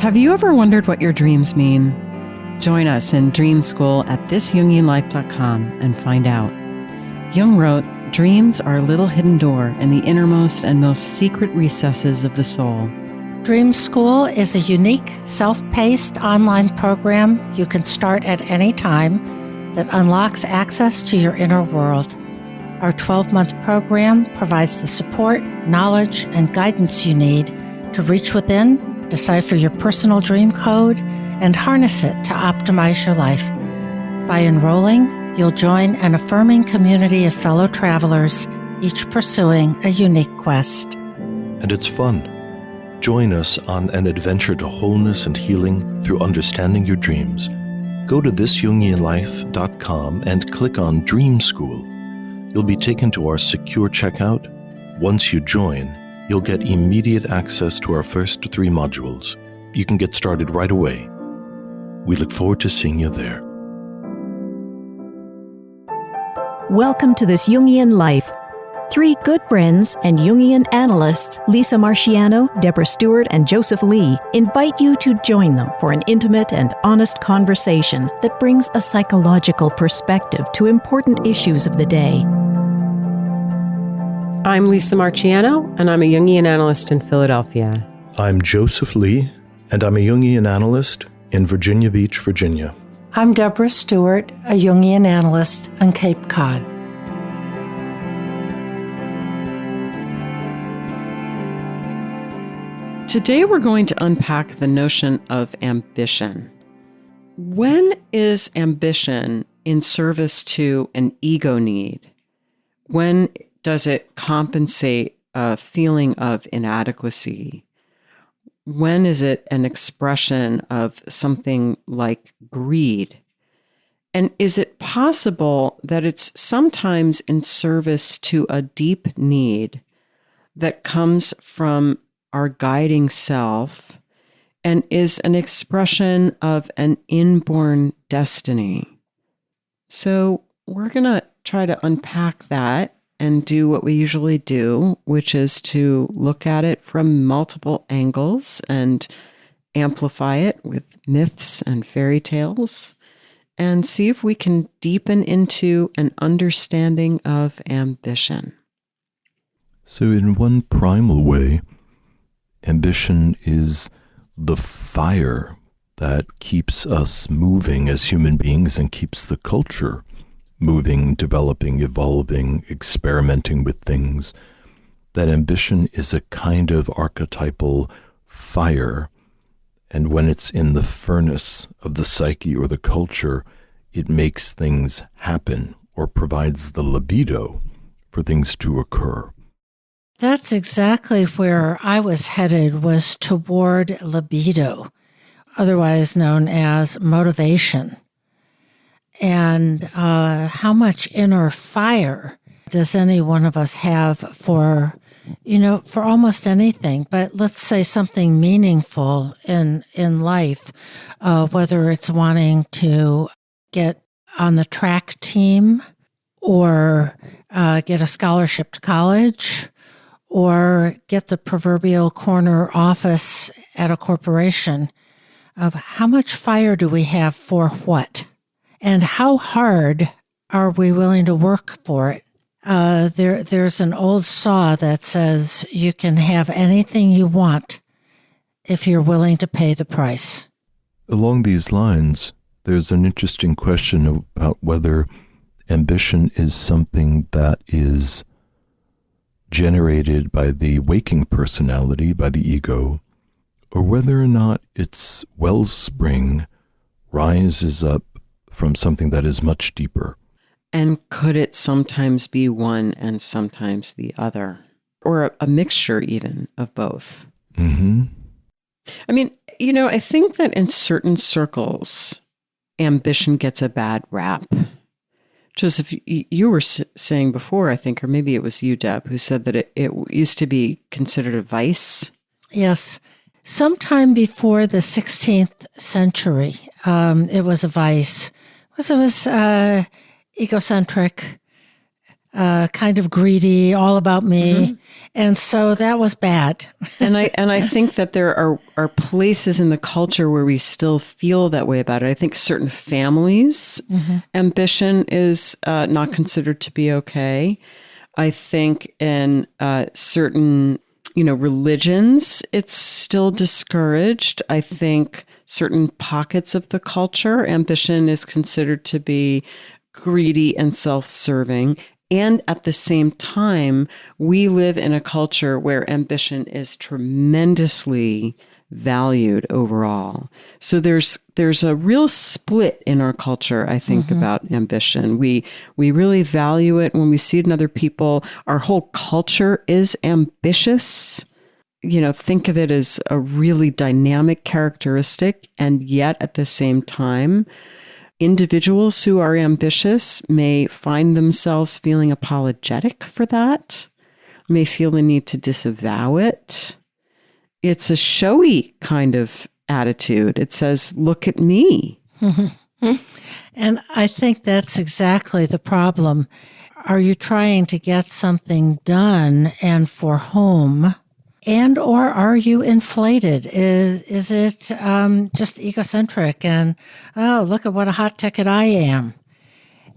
Have you ever wondered what your dreams mean? Join us in Dream School at thisjungianlife.com and find out. Jung wrote, "Dreams are a little hidden door in the innermost and most secret recesses of the soul." Dream School is a unique, self-paced online program you can start at any time that unlocks access to your inner world. Our 12-month program provides the support, knowledge, and guidance you need to reach within, decipher your personal dream code, and harness it to optimize your life. By enrolling, you'll join an affirming community of fellow travelers, each pursuing a unique quest. And it's fun. Join us on an adventure to wholeness and healing through understanding your dreams. Go to thisjungianlife.com and click on Dream School. You'll be taken to our secure checkout. Once you join, you'll get immediate access to our first 3 modules. You can get started right away. We look forward to seeing you there. Welcome to This Jungian Life. 3 good friends and Jungian analysts, Lisa Marciano, Deborah Stewart, and Joseph Lee, invite you to join them for an intimate and honest conversation that brings a psychological perspective to important issues of the day. I'm Lisa Marciano, and I'm a Jungian analyst in Philadelphia. I'm Joseph Lee, and I'm a Jungian analyst in Virginia Beach, Virginia. I'm Deborah Stewart, a Jungian analyst on Cape Cod. Today we're going to unpack the notion of ambition. When is ambition in service to an ego need? When does it compensate a feeling of inadequacy? When is it an expression of something like greed? And is it possible that it's sometimes in service to a deep need that comes from our guiding self and is an expression of an inborn destiny? So we're going to try to unpack that and do what we usually do, which is to look at it from multiple angles and amplify it with myths and fairy tales and see if we can deepen into an understanding of ambition. So in one primal way, ambition is the fire that keeps us moving as human beings and keeps the culture moving, developing, evolving, experimenting with things. That ambition is a kind of archetypal fire, and when it's in the furnace of the psyche or the culture, it makes things happen or provides the libido for things to occur. That's exactly where I was headed, was toward libido, otherwise known as motivation. And how much inner fire does any one of us have for almost anything, but let's say something meaningful in life, whether it's wanting to get on the track team or get a scholarship to college or get the proverbial corner office at a corporation. Of how much fire do we have for what? And how hard are we willing to work for it? There's an old saw that says you can have anything you want if you're willing to pay the price. Along these lines, there's an interesting question about whether ambition is something that is generated by the waking personality, by the ego, or whether or not its wellspring rises up from something that is much deeper. And could it sometimes be one and sometimes the other? Or a mixture even of both? Mm-hmm. I mean, I think that in certain circles, ambition gets a bad rap. Joseph, you were saying before, I think, or maybe it was you, Deb, who said that it used to be considered a vice. Yes. Sometime before the 16th century, it was a vice. It was egocentric, kind of greedy, all about me. And so that was bad. And I think that there are places in the culture where we still feel that way about it. I think certain families, ambition is not considered to be okay. I think in certain, religions, it's still discouraged. I think certain pockets of the culture, ambition is considered to be greedy and self-serving. And at the same time, we live in a culture where ambition is tremendously valued overall. So there's a real split in our culture, I think, about ambition. We really value it when we see it in other people. Our whole culture is ambitious. Think of it as a really dynamic characteristic. And yet at the same time, individuals who are ambitious may find themselves feeling apologetic for that, may feel the need to disavow it. It's a showy kind of attitude. It says, look at me. And I think that's exactly the problem. Are you trying to get something done, and for whom? And or are you inflated? Is it just egocentric and, oh, look at what a hot ticket I am?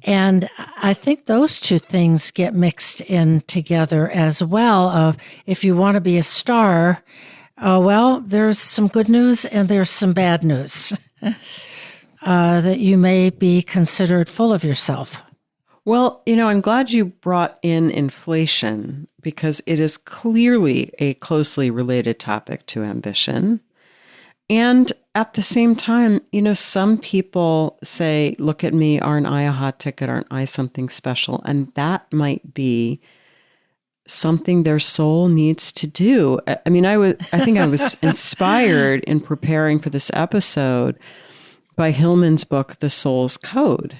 And I think those two things get mixed in together as well. Of if you want to be a star, well, there's some good news and there's some bad news that you may be considered full of yourself. Well, I'm glad you brought in inflation because it is clearly a closely related topic to ambition. And at the same time, some people say, look at me, aren't I a hot ticket? Aren't I something special? And that might be something their soul needs to do. I think I was inspired in preparing for this episode by Hillman's book, The Soul's Code.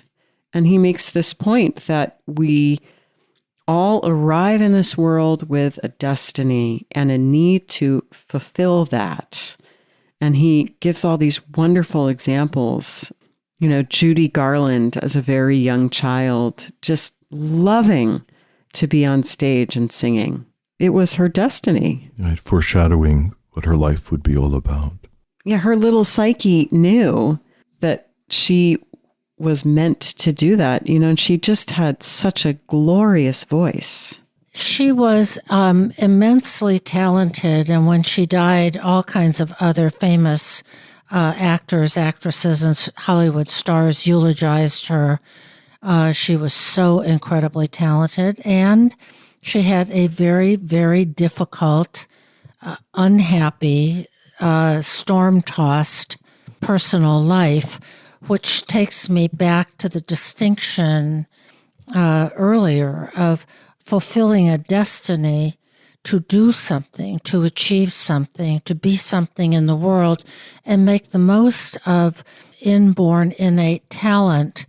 And he makes this point that we all arrive in this world with a destiny and a need to fulfill that. And he gives all these wonderful examples. Judy Garland as a very young child, just loving to be on stage and singing. It was her destiny. Right, foreshadowing what her life would be all about. Yeah, her little psyche knew that she was meant to do that, and she just had such a glorious voice. She was immensely talented, and when she died, all kinds of other famous actors, actresses, and Hollywood stars eulogized her. She was so incredibly talented, and she had a very, very difficult, unhappy, storm-tossed personal life, which takes me back to the distinction earlier of fulfilling a destiny to do something, to achieve something, to be something in the world, and make the most of inborn innate talent.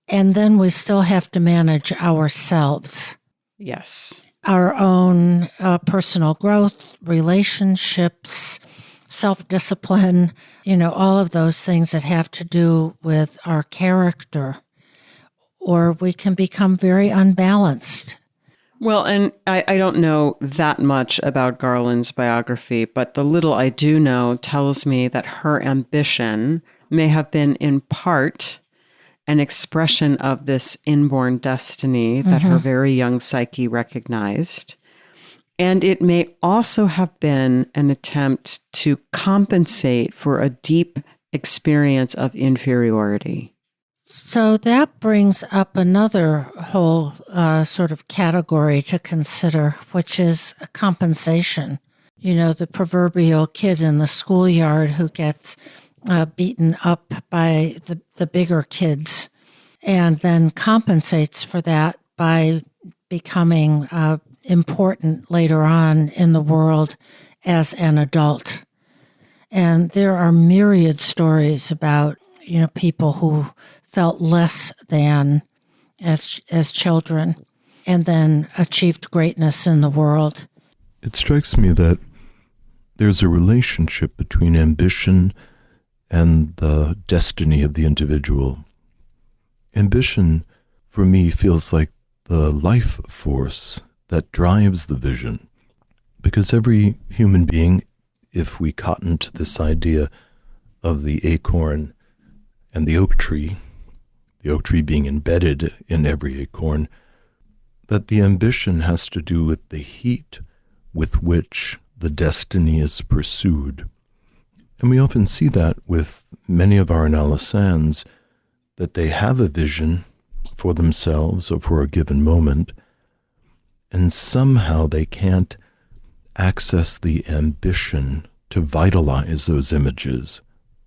And then we still have to manage ourselves. Yes. Our own personal growth, relationships, self-discipline, all of those things that have to do with our character, or we can become very unbalanced. Well, and I don't know that much about Garland's biography, but the little I do know tells me that her ambition may have been in part an expression of this inborn destiny that her very young psyche recognized. And it may also have been an attempt to compensate for a deep experience of inferiority. So that brings up another whole sort of category to consider, which is compensation. The proverbial kid in the schoolyard who gets beaten up by the bigger kids and then compensates for that by becoming important later on in the world as an adult. And there are myriad stories about, people who felt less than as children and then achieved greatness in the world. It strikes me that there's a relationship between ambition and the destiny of the individual. Ambition, for me, feels like the life force that drives the vision. Because every human being, if we cotton to this idea of the acorn and the oak tree being embedded in every acorn, that the ambition has to do with the heat with which the destiny is pursued. And we often see that with many of our analysans, that they have a vision for themselves or for a given moment, and somehow they can't access the ambition to vitalize those images,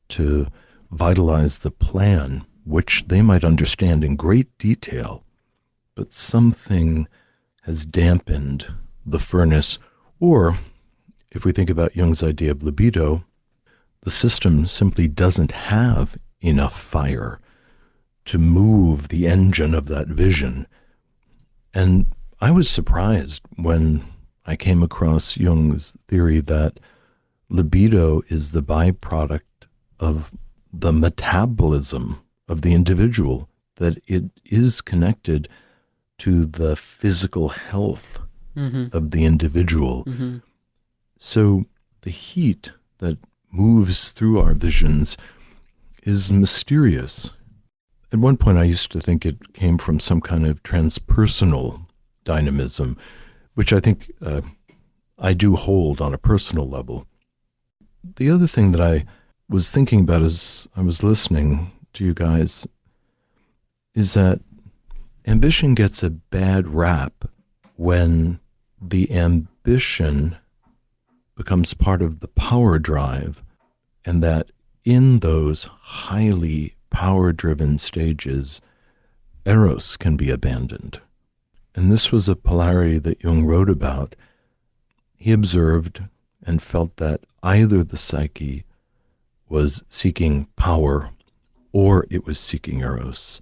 to vitalize the plan, which they might understand in great detail, but something has dampened the furnace. Or, if we think about Jung's idea of libido, the system simply doesn't have enough fire to move the engine of that vision. And I was surprised when I came across Jung's theory that libido is the byproduct of the metabolism of the individual, that it is connected to the physical health of the individual. So the heat that moves through our visions is mysterious. At one point, I used to think it came from some kind of transpersonal dynamism, which I think I do hold on a personal level. The other thing that I was thinking about as I was listening to you guys is that ambition gets a bad rap when the ambition becomes part of the power drive, and that in those highly power-driven stages, eros can be abandoned. And this was a polarity that Jung wrote about. He observed and felt that either the psyche was seeking power or it was seeking eros.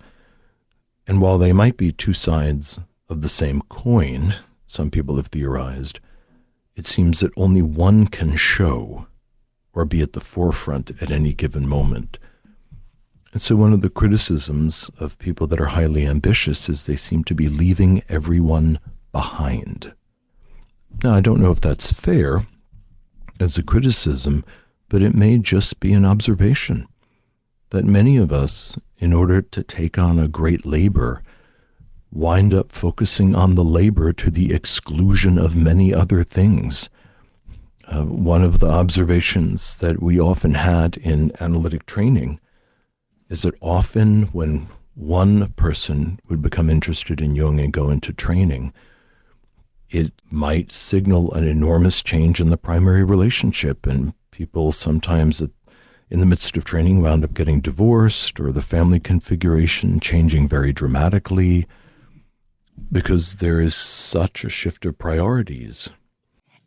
And while they might be two sides of the same coin, some people have theorized, it seems that only one can show or be at the forefront at any given moment. And so one of the criticisms of people that are highly ambitious is they seem to be leaving everyone behind. Now, I don't know if that's fair as a criticism, but it may just be an observation that many of us, in order to take on a great labor, wind up focusing on the labor to the exclusion of many other things. One of the observations that we often had in analytic training is that often when one person would become interested in Jung and go into training, it might signal an enormous change in the primary relationship, and people sometimes in the midst of training wound up getting divorced, or the family configuration changing very dramatically, because there is such a shift of priorities.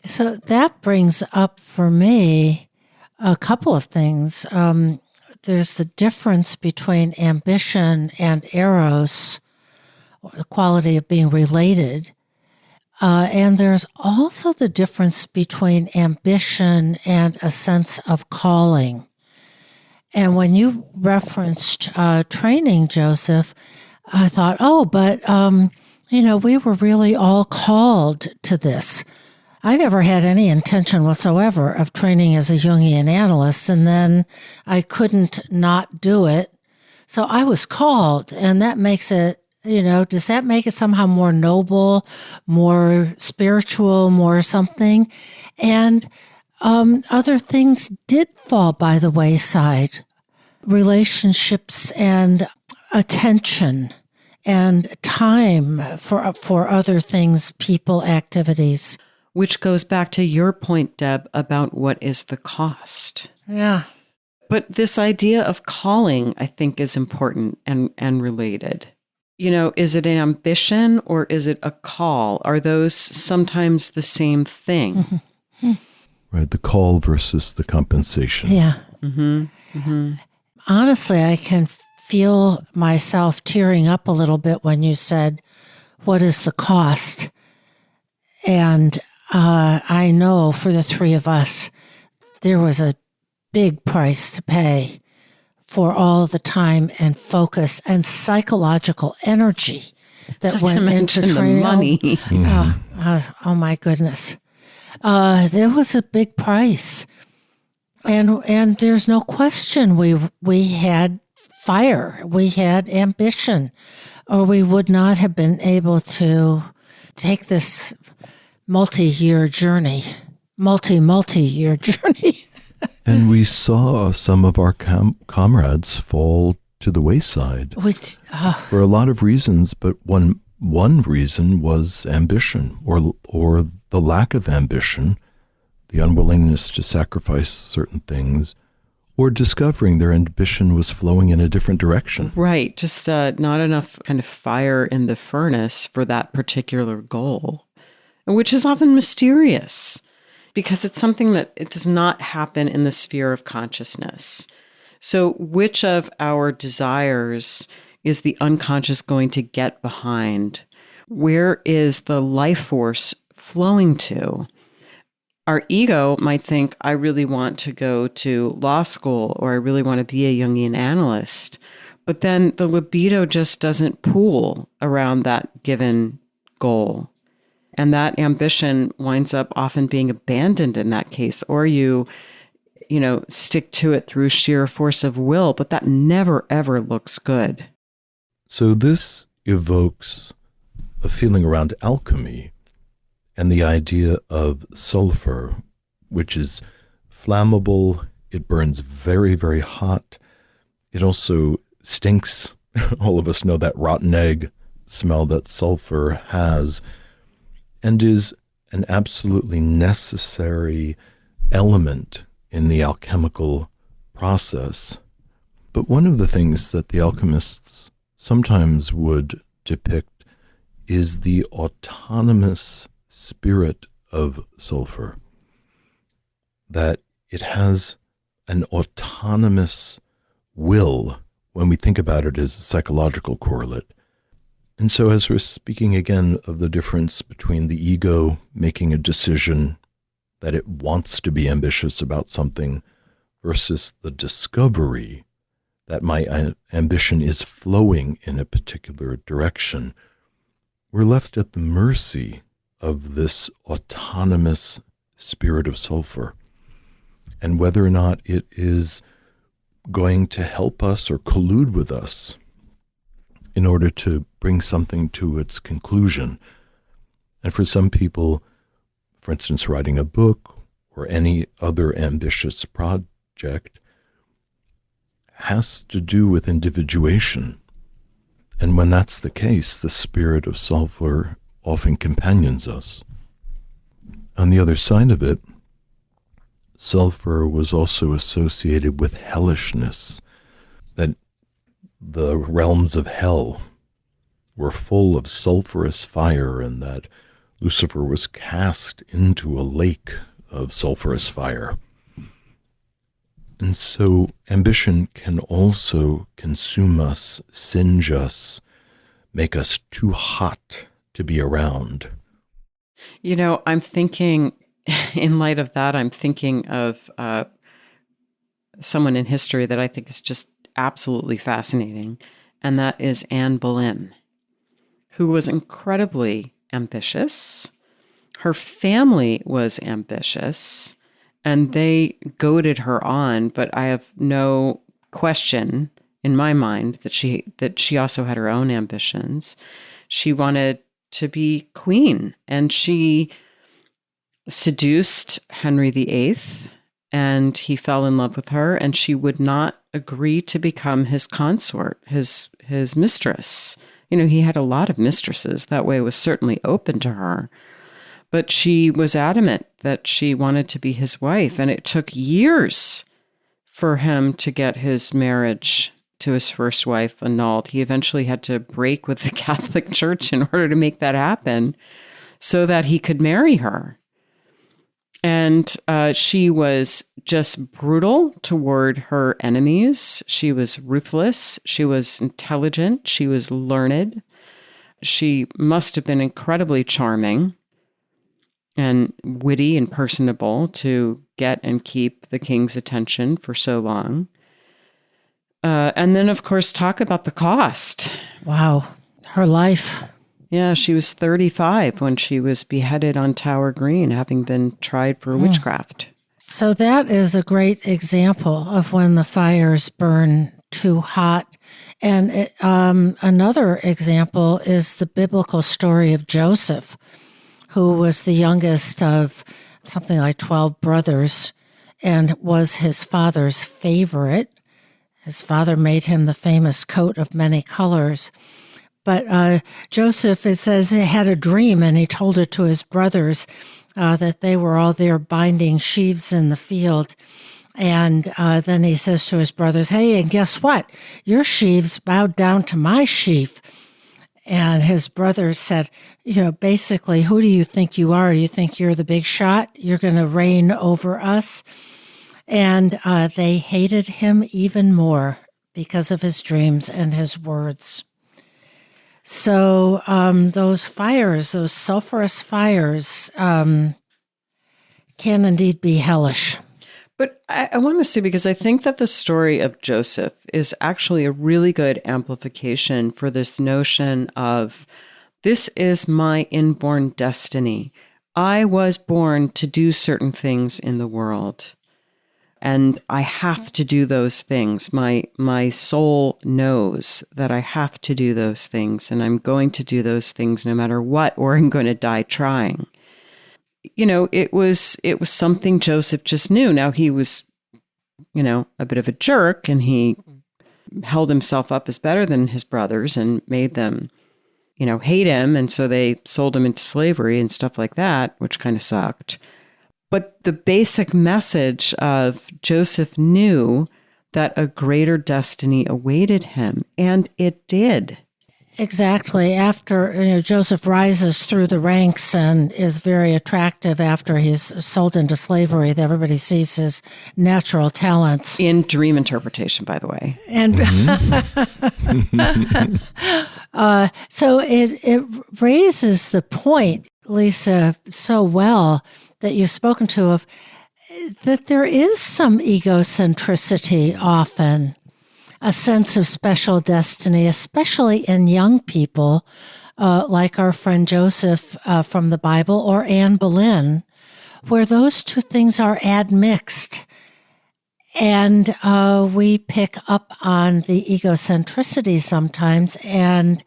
So that brings up for me a couple of things. There's the difference between ambition and eros, the quality of being related. And there's also the difference between ambition and a sense of calling. And when you referenced training, Joseph, I thought, but we were really all called to this. I never had any intention whatsoever of training as a Jungian analyst, and then I couldn't not do it. So I was called, and that makes it, does that make it somehow more noble, more spiritual, more something? And other things did fall by the wayside. Relationships and attention and time for other things, people, activities. Which goes back to your point, Deb, about what is the cost. Yeah. But this idea of calling, I think, is important and related. Is it an ambition or is it a call? Are those sometimes the same thing? Mm-hmm. Right, the call versus the compensation. Yeah. Mm-hmm. Mm-hmm. Honestly, I can feel myself tearing up a little bit when you said, what is the cost? And I know for the three of us, there was a big price to pay for all the time and focus and psychological energy that Not to went into mention the training. money. Oh my goodness. There was a big price. And there's no question we had fire, we had ambition, or we would not have been able to take this multi-year journey. And we saw some of our comrades fall to the wayside for a lot of reasons, but one reason was ambition, or the lack of ambition, the unwillingness to sacrifice certain things, or discovering their ambition was flowing in a different direction. Right. Just not enough kind of fire in the furnace for that particular goal, which is often mysterious because it's something that it does not happen in the sphere of consciousness. So which of our desires is the unconscious going to get behind? Where is the life force flowing to? Our ego might think, I really want to go to law school, or I really want to be a Jungian analyst. But then the libido just doesn't pool around that given goal. And that ambition winds up often being abandoned in that case, or you stick to it through sheer force of will, but that never, ever looks good. So this evokes a feeling around alchemy and the idea of sulfur, which is flammable. It burns very, very hot. It also stinks. All of us know that rotten egg smell that sulfur has, and is an absolutely necessary element in the alchemical process. But one of the things that the alchemists sometimes would depict is the autonomous spirit of sulfur, that it has an autonomous will when we think about it as a psychological correlate. And so as we're speaking again of the difference between the ego making a decision that it wants to be ambitious about something versus the discovery that my ambition is flowing in a particular direction, we're left at the mercy of this autonomous spirit of sulfur, and whether or not it is going to help us or collude with us in order to bring something to its conclusion. And for some people, for instance, writing a book or any other ambitious project has to do with individuation. And when that's the case, the spirit of sulfur often companions us. On the other side of it, sulfur was also associated with hellishness, that the realms of hell were full of sulfurous fire, and that Lucifer was cast into a lake of sulfurous fire. And so ambition can also consume us, singe us, make us too hot to be around. I'm thinking, in light of that, I'm thinking of someone in history that I think is just absolutely fascinating, and that is Anne Boleyn, who was incredibly ambitious. Her family was ambitious, and they goaded her on, but I have no question in my mind that she also had her own ambitions. She wanted to be queen, and she seduced Henry VIII, and he fell in love with her, and she would not agree to become his consort, his mistress. He had a lot of mistresses. That way was certainly open to her. But she was adamant that she wanted to be his wife, and it took years for him to get his marriage to his first wife annulled. He eventually had to break with the Catholic Church in order to make that happen so that he could marry her. And she was just brutal toward her enemies. She was ruthless. She was intelligent. She was learned. She must have been incredibly charming and witty and personable to get and keep the king's attention for so long. And then, of course, talk about the cost. Wow. Her life. Yeah, she was 35 when she was beheaded on Tower Green, having been tried for witchcraft. So that is a great example of when the fires burn too hot. And another example is the biblical story of Joseph, who was the youngest of something like 12 brothers and was his father's favorite. His father made him the famous coat of many colors. But Joseph, it says, he had a dream and he told it to his brothers that they were all there binding sheaves in the field. And then he says to his brothers, hey, and guess what? Your sheaves bowed down to my sheaf. And his brothers said, basically, who do you think you are? Do you think you're the big shot? You're going to reign over us? And they hated him even more because of his dreams and his words. So those fires, those sulfurous fires, can indeed be hellish. But I want to say, because I think that the story of Joseph is actually a really good amplification for this notion of, this is my inborn destiny. I was born to do certain things in the world, and I have to do those things. My soul knows that I have to do those things, and I'm going to do those things no matter what, or I'm going to die trying. It was something Joseph just knew. Now, he was, a bit of a jerk, and he held himself up as better than his brothers and made them, hate him. And so they sold him into slavery and stuff like that, which kind of sucked. But the basic message of Joseph knew that a greater destiny awaited him, and it did. Exactly. After Joseph rises through the ranks and is very attractive after he's sold into slavery, everybody sees his natural talents. In dream interpretation, by the way. And so it raises the point, Lisa, so well that you've spoken to, of that there is some egocentricity often, a sense of special destiny, especially in young people, like our friend Joseph from the Bible, or Anne Boleyn, where those two things are admixed. And we pick up on the egocentricity sometimes, and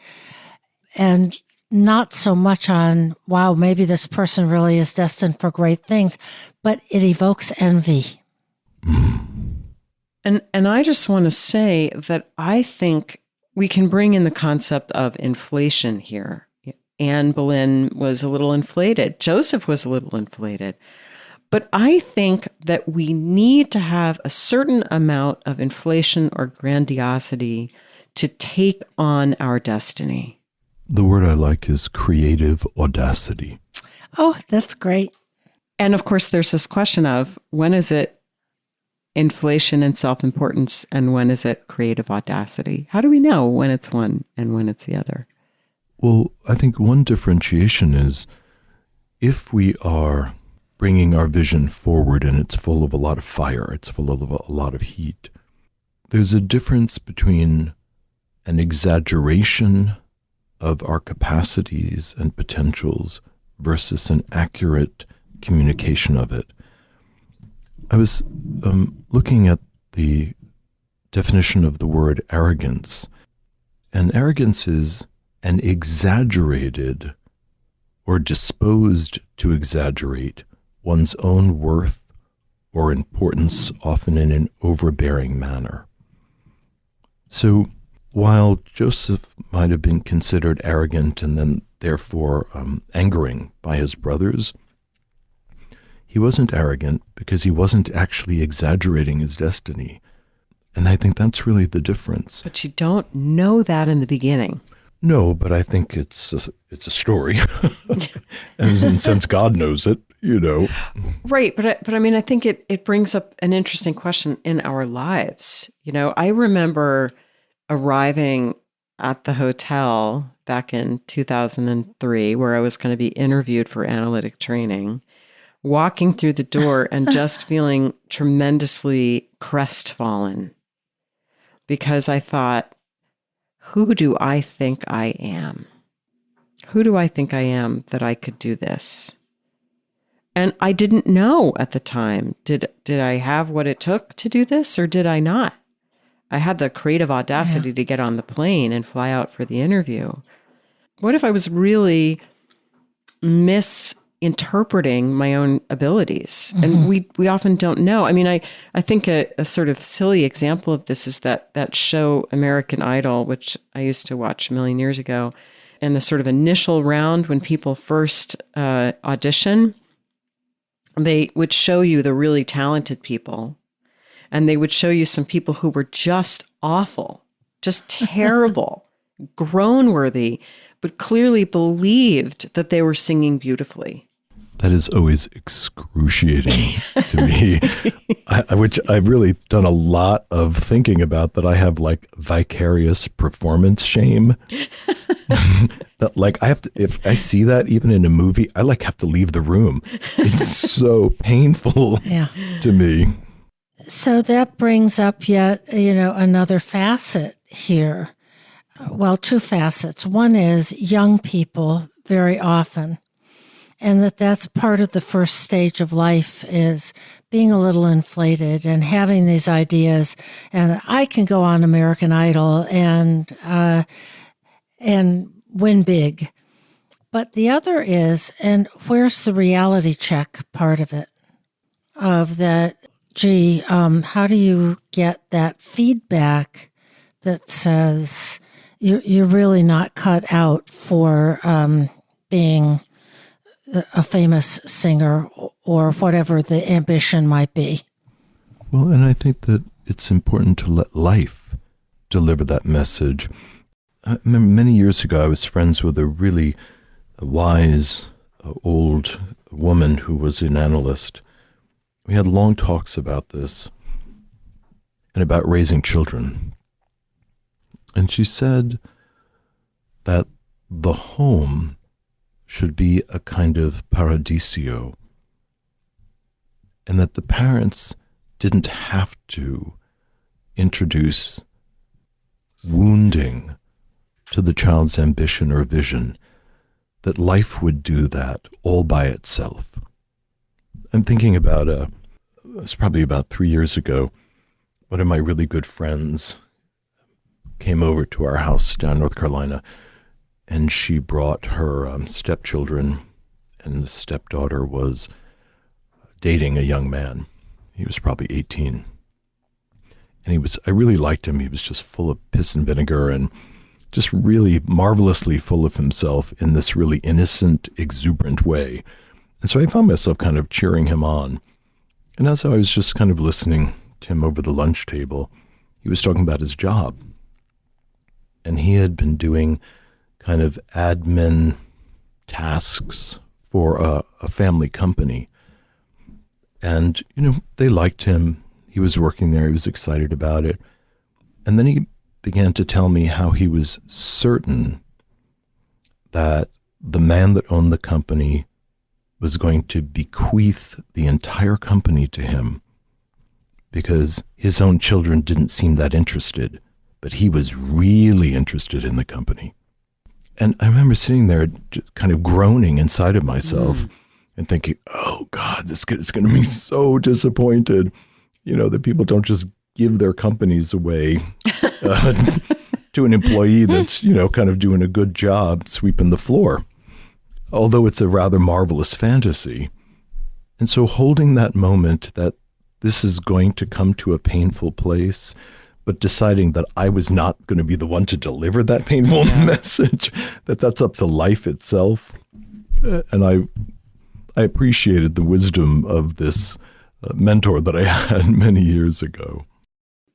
not so much on, wow, maybe this person really is destined for great things, but it evokes envy. And I just want to say that I think we can bring in the concept of inflation here. Anne Boleyn was a little inflated. Joseph was a little inflated. But I think that we need to have a certain amount of inflation or grandiosity to take on our destiny. The word I like is creative audacity. Oh, that's great. And of course, there's this question of, when is it inflation and self-importance, and when is it creative audacity? How do we know when it's one and when it's the other? Well, I think one differentiation is, if we are bringing our vision forward and it's full of a lot of fire, it's full of a lot of heat, there's a difference between an exaggeration of our capacities and potentials versus an accurate communication of it. I was looking at the definition of the word arrogance, and arrogance is an exaggerated or disposed to exaggerate one's own worth or importance, often in an overbearing manner. So while Joseph might have been considered arrogant and then therefore angering by his brothers, he wasn't arrogant because he wasn't actually exaggerating his destiny. And I think that's really the difference. But you don't know that in the beginning. No, but I think it's a story. And since God knows it, Right. But I mean, I think it brings up an interesting question in our lives. I remember arriving at the hotel back in 2003, where I was going to be interviewed for analytic training, walking through the door and just feeling tremendously crestfallen, because I thought, who do I think I am? Who do I think I am that I could do this? And I didn't know at the time. Did I have what it took to do this, or did I not? I had the creative audacity to get on the plane and fly out for the interview. What if I was really misinterpreting my own abilities? And we often don't know. I mean, I think a sort of silly example of this is that show American Idol, which I used to watch a million years ago. And the sort of initial round when people first audition, they would show you the really talented people, and they would show you some people who were just awful, just terrible, groan-worthy, but clearly believed that they were singing beautifully. That is always excruciating to me, which I've really done a lot of thinking about, that I have like vicarious performance shame. That like I have to, if I see that even in a movie, I like have to leave the room. It's so painful to me. So that brings up yet, another facet here. Well, two facets. One is young people very often, and that's part of the first stage of life, is being a little inflated and having these ideas, and I can go on American Idol and win big. But the other is, and where's the reality check part of it? Of that, how do you get that feedback that says you're really not cut out for being a famous singer or whatever the ambition might be? Well, and I think that it's important to let life deliver that message. I remember many years ago, I was friends with a really wise, old woman who was an analyst. We had long talks about this and about raising children. And she said that the home should be a kind of paradiso, and that the parents didn't have to introduce wounding to the child's ambition or vision, that life would do that all by itself. I'm thinking about, it's probably about 3 years ago, one of my really good friends came over to our house down in North Carolina, and she brought her stepchildren, and the stepdaughter was dating a young man. He was probably 18. And I really liked him. He was just full of piss and vinegar and just really marvelously full of himself in this really innocent, exuberant way. And so I found myself kind of cheering him on. And as I was just kind of listening to him over the lunch table, he was talking about his job. And he had been doing kind of admin tasks for a family company. And, they liked him. He was working there. He was excited about it. And then he began to tell me how he was certain that the man that owned the company was going to bequeath the entire company to him, because his own children didn't seem that interested, but he was really interested in the company. And I remember sitting there just kind of groaning inside of myself and thinking, oh God, this kid is going to be so disappointed, that people don't just give their companies away to an employee that's, kind of doing a good job sweeping the floor, although it's a rather marvelous fantasy. And so holding that moment that this is going to come to a painful place, but deciding that I was not going to be the one to deliver that painful message, that's up to life itself. And I appreciated the wisdom of this mentor that I had many years ago.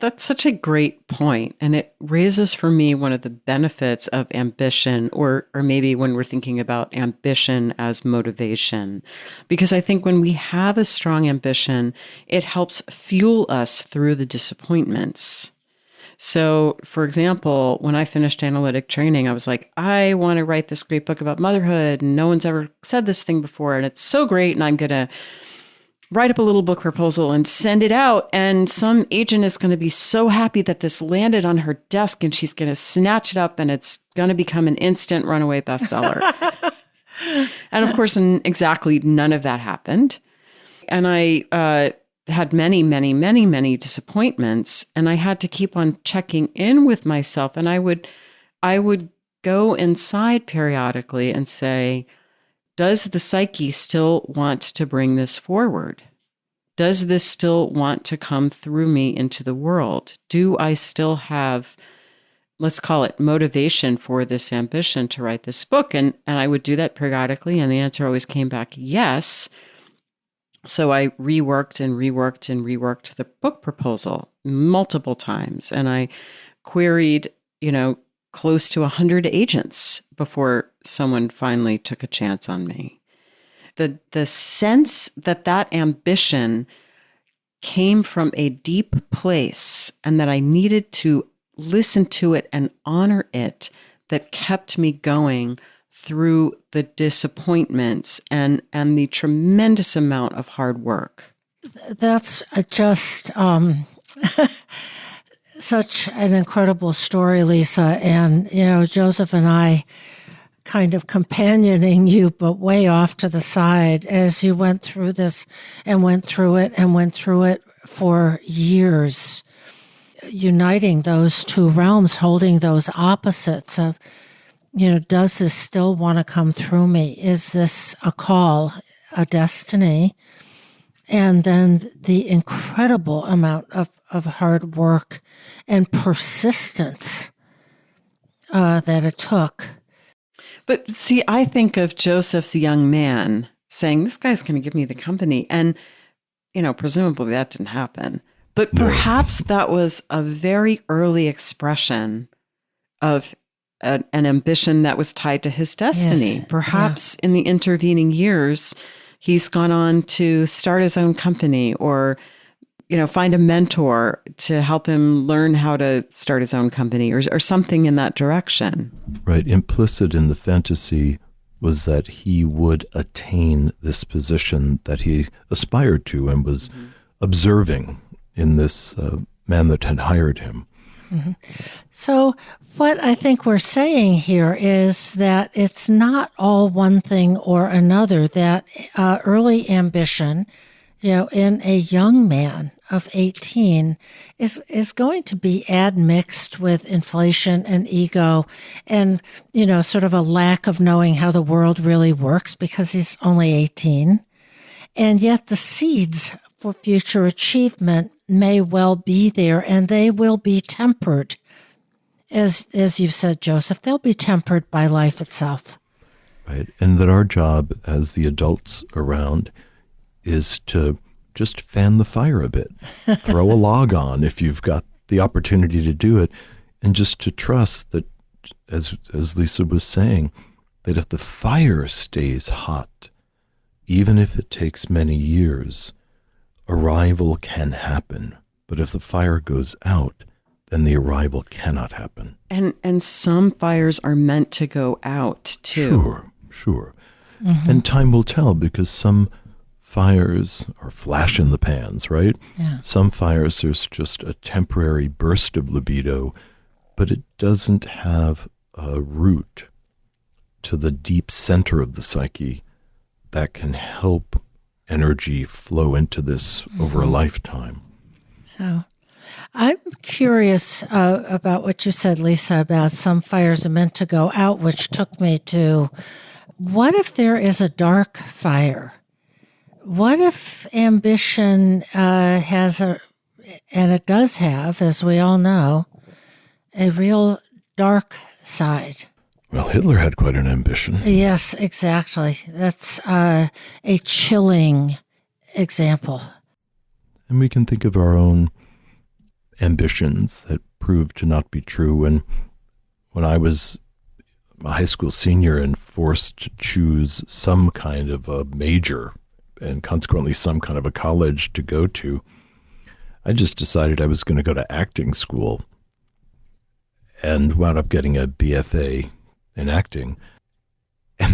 That's such a great point. And it raises for me one of the benefits of ambition, or maybe when we're thinking about ambition as motivation. Because I think when we have a strong ambition, it helps fuel us through the disappointments. So, for example, when I finished analytic training, I was like, I want to write this great book about motherhood, and no one's ever said this thing before, and it's so great, and I'm going to write up a little book proposal and send it out. And some agent is going to be so happy that this landed on her desk and she's going to snatch it up and it's going to become an instant runaway bestseller. And of course, exactly none of that happened. And I had many, many, many, many disappointments. And I had to keep on checking in with myself. And I would go inside periodically and say, does the psyche still want to bring this forward? Does this still want to come through me into the world? Do I still have, let's call it motivation for this ambition to write this book? And I would do that periodically, and the answer always came back yes. So I reworked the book proposal multiple times, and I queried, close to 100 agents before someone finally took a chance on me. The sense that ambition came from a deep place and that I needed to listen to it and honor it, that kept me going through the disappointments and the tremendous amount of hard work. That's just such an incredible story, Lisa. And, Joseph and I kind of companioning you, but way off to the side as you went through this and went through it for years, uniting those two realms, holding those opposites of, does this still want to come through me? Is this a call, a destiny? And then the incredible amount of hard work and persistence that it took. But see, I think of Joseph's young man saying, this guy's going to give me the company. And, presumably that didn't happen. But perhaps that was a very early expression of an ambition that was tied to his destiny. Yes. Perhaps in the intervening years, he's gone on to start his own company or, find a mentor to help him learn how to start his own company or something in that direction. Right. Implicit in the fantasy was that he would attain this position that he aspired to and was observing in this man that had hired him. Mm-hmm. So what I think we're saying here is that it's not all one thing or another, that early ambition, in a young man of 18 is going to be admixed with inflation and ego and, sort of a lack of knowing how the world really works because he's only 18. And yet the seeds for future achievement may well be there, and they will be tempered. As you've said, Joseph, they'll be tempered by life itself. Right. And that our job as the adults around is to just fan the fire a bit, throw a log on if you've got the opportunity to do it, and just to trust that, as Lisa was saying, that if the fire stays hot, even if it takes many years, arrival can happen. But if the fire goes out, then the arrival cannot happen. And some fires are meant to go out too. Sure. Mm-hmm. And time will tell, because some fires are flash in the pans, right? Yeah. Some fires, there's just a temporary burst of libido, but it doesn't have a root to the deep center of the psyche that can help energy flow into this over a lifetime. So I'm curious about what you said, Lisa, about some fires are meant to go out, which took me to, what if there is a dark fire? What if ambition has and it does have, as we all know, a real dark side? Well, Hitler had quite an ambition. Yes, exactly. That's a chilling example. And we can think of our own ambitions that proved to not be true. And when I was a high school senior and forced to choose some kind of a major and consequently some kind of a college to go to, I just decided I was going to go to acting school and wound up getting a BFA in acting. And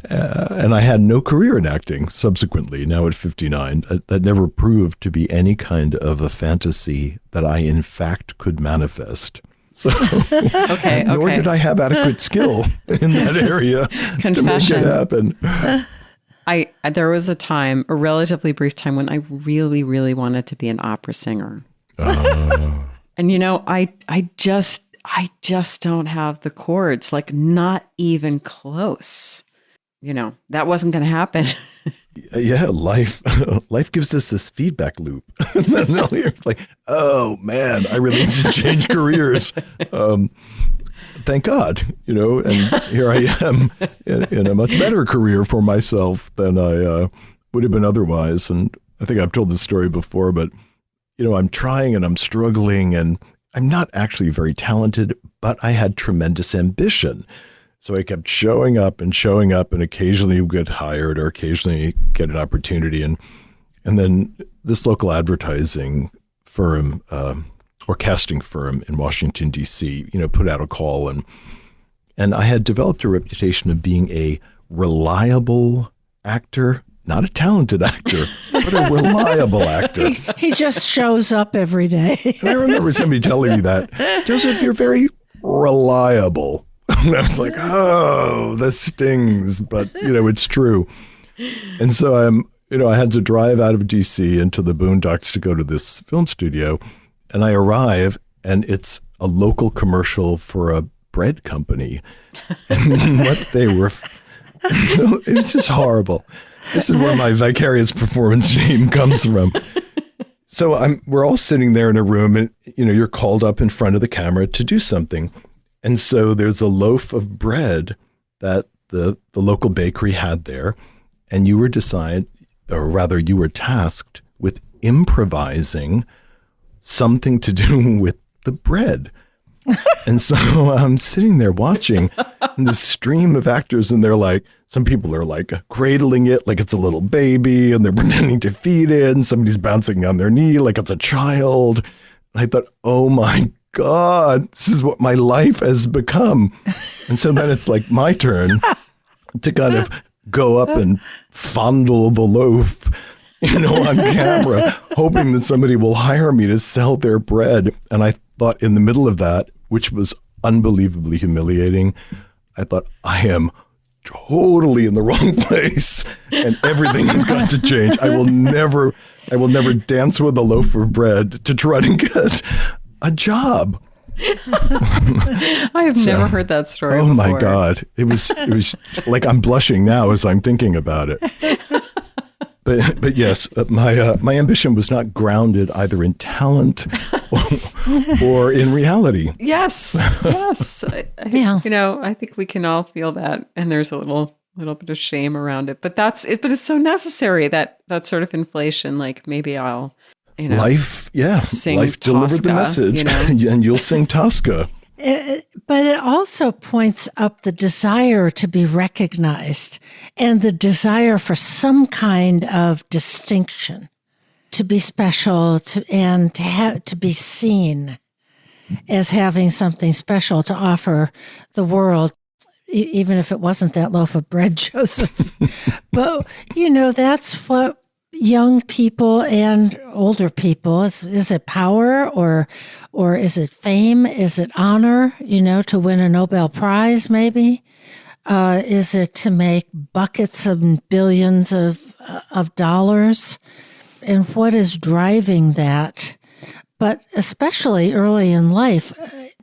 And I had no career in acting subsequently, now at 59. That never proved to be any kind of a fantasy that I, in fact, could manifest. So, nor did I have adequate skill in that area to make it happen. There was a relatively brief time when I really, really wanted to be an opera singer. And, I just don't have the chords, like not even close. That wasn't going to happen. Yeah, life gives us this feedback loop. And then you're like, oh man, I really need to change careers. Thank God, and here I am in a much better career for myself than I would have been otherwise. And I think I've told this story before, but, I'm trying and I'm struggling and I'm not actually very talented, but I had tremendous ambition. So I kept showing up and occasionally would get hired or occasionally get an opportunity. And then this local advertising firm, or casting firm in Washington, D.C., put out a call. And I had developed a reputation of being a reliable actor, not a talented actor, but a reliable actor. He just shows up every day. And I remember somebody telling me that, Joseph, you're very reliable. And I was like, oh, that stings, but it's true. And so I had to drive out of DC into the boondocks to go to this film studio, and I arrive and it's a local commercial for a bread company. And what they were, it was just horrible. This is where my vicarious performance shame comes from. So we're all sitting there in a room and, you're called up in front of the camera to do something. And so there's a loaf of bread that the local bakery had there. And you were tasked with improvising something to do with the bread. And so I'm sitting there watching the stream of actors, and they're like, some people are like cradling it like it's a little baby, and they're pretending to feed it, and somebody's bouncing on their knee like it's a child. And I thought, oh my God, this is what my life has become. And so then it's like my turn to kind of go up and fondle the loaf, on camera, hoping that somebody will hire me to sell their bread. And I thought in the middle of that, which was unbelievably humiliating, I thought, I am totally in the wrong place and everything has got to change. I will never dance with a loaf of bread to try to get a job. I have never heard that story before. Oh my God. It was like I'm blushing now as I'm thinking about it. But yes, my ambition was not grounded either in talent or in reality. Yes. I think we can all feel that, and there's a little bit of shame around it. But that's it. But it's so necessary, that sort of inflation. Like maybe I'll, life sing delivered the message, and you'll sing Tosca. But it also points up the desire to be recognized and the desire for some kind of distinction, to be special, to be seen as having something special to offer the world, even if it wasn't that loaf of bread, Joseph. But, that's what young people and older people, is it power or is it fame? Is it honor, to win a Nobel Prize maybe? Is it to make buckets and billions of dollars? And what is driving that? But especially early in life,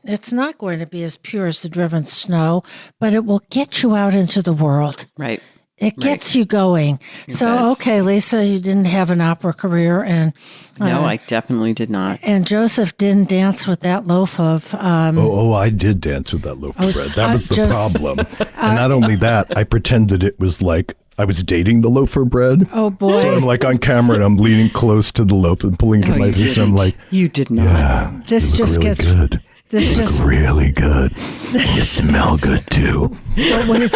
it's not going to be as pure as the driven snow, but it will get you out into the world. Right. It gets you going. So, okay, Lisa, you didn't have an opera career. And no, I definitely did not. And Joseph didn't dance with that loaf of... I did dance with that loaf of bread. That was the problem. And not only that, I pretended it was like I was dating the loaf of bread. Oh, boy. So I'm like on camera and I'm leaning close to the loaf and pulling it to my face. And I'm like... You did not. Yeah, this just really gets... good. This look really good. You smell good too. But we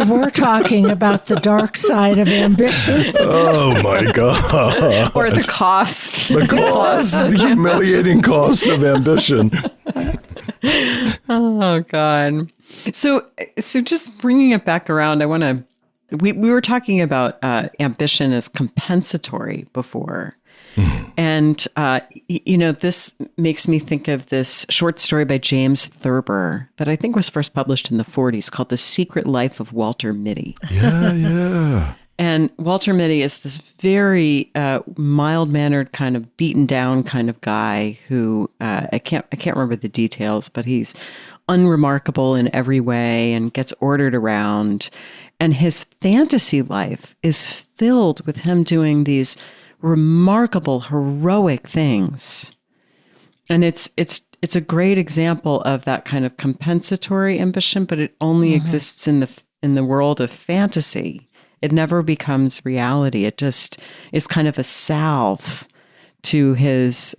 were talking about the dark side of ambition. Oh my God. Or the cost. The humiliating cost of ambition. Oh God. So just bringing it back around, we were talking about ambition as compensatory before. And, this makes me think of this short story by James Thurber that I think was first published in the 40s called The Secret Life of Walter Mitty. Yeah. And Walter Mitty is this very mild-mannered, kind of beaten down kind of guy who I can't remember the details, but he's unremarkable in every way and gets ordered around. And his fantasy life is filled with him doing these remarkable, heroic things. And it's a great example of that kind of compensatory ambition, but it only exists in the world of fantasy. It never becomes reality. It just is kind of a salve to his